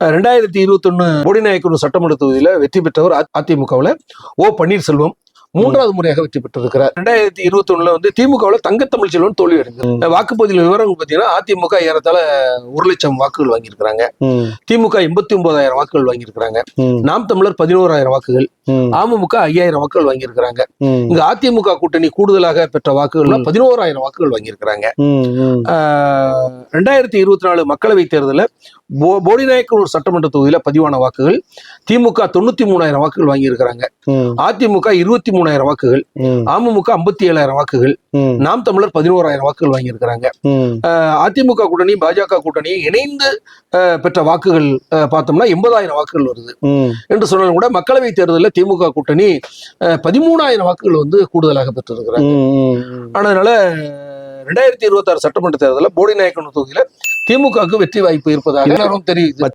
2021 போடிநாயக்கனூர் சட்டமன்ற தொகுதியில வெற்றி பெற்றவர் அதிமுகவில் ஓ பன்னீர்செல்வம் மூன்றாவது முறையாக வெற்றி பெற்றிருக்கிறார். 2021 வந்து திமுகவில் தங்கத்தமிழ்ச்செல்வன் தோல்வி அடைந்தார். வாக்குப்பதிவு விவரங்கள் பார்த்தீங்கன்னா அதிமுக ஏறத்தாழ 1,00,000 வாக்குகள் வாங்கியிருக்கிறாங்க. திமுக 89,000 வாக்குகள் வாங்கியிருக்கிறாங்க. நாம் தமிழர் 11,000 வாக்குகள், அமமுக 5,000 வாக்குகள் வாங்கியிருக்கிறாங்க. இங்க அதிமுக கூட்டணி கூடுதலாக பெற்ற வாக்குகள் 11,000 வாக்குகள் வாங்கியிருக்கிறாங்க. 2024 மக்களவை தேர்தலில் போடிநாயக்கனூர் சட்டமன்ற தொகுதியில பதிவான வாக்குகள் திமுக 93,000 வாக்குகள் வாங்கியிருக்கிறாங்க. அதிமுக 23,000 வாக்குகள், அமமுக 57,000 வாக்குகள், நாம் தமிழர் 11,000 வாக்குகள் வாங்கியிருக்கிறாங்க. அதிமுக கூட்டணி பாஜக கூட்டணி இணைந்து பெற்ற வாக்குகள் பார்த்தோம்னா 80,000 வாக்குகள் வருது என்று சொன்னாலும் கூட மக்களவை தேர்தலில் திமுக கூட்டணி 13,000 வாக்குகள் வந்து கூடுதலாக பெற்றிருக்கிறாங்க. அதனால 2026 சட்டமன்ற தேர்தலில் போடிநாயக்கனூர் தொகுதியில திமுகவுக்கு வெற்றி வாய்ப்பு இருப்பதாக எல்லாரும் தெரியுது.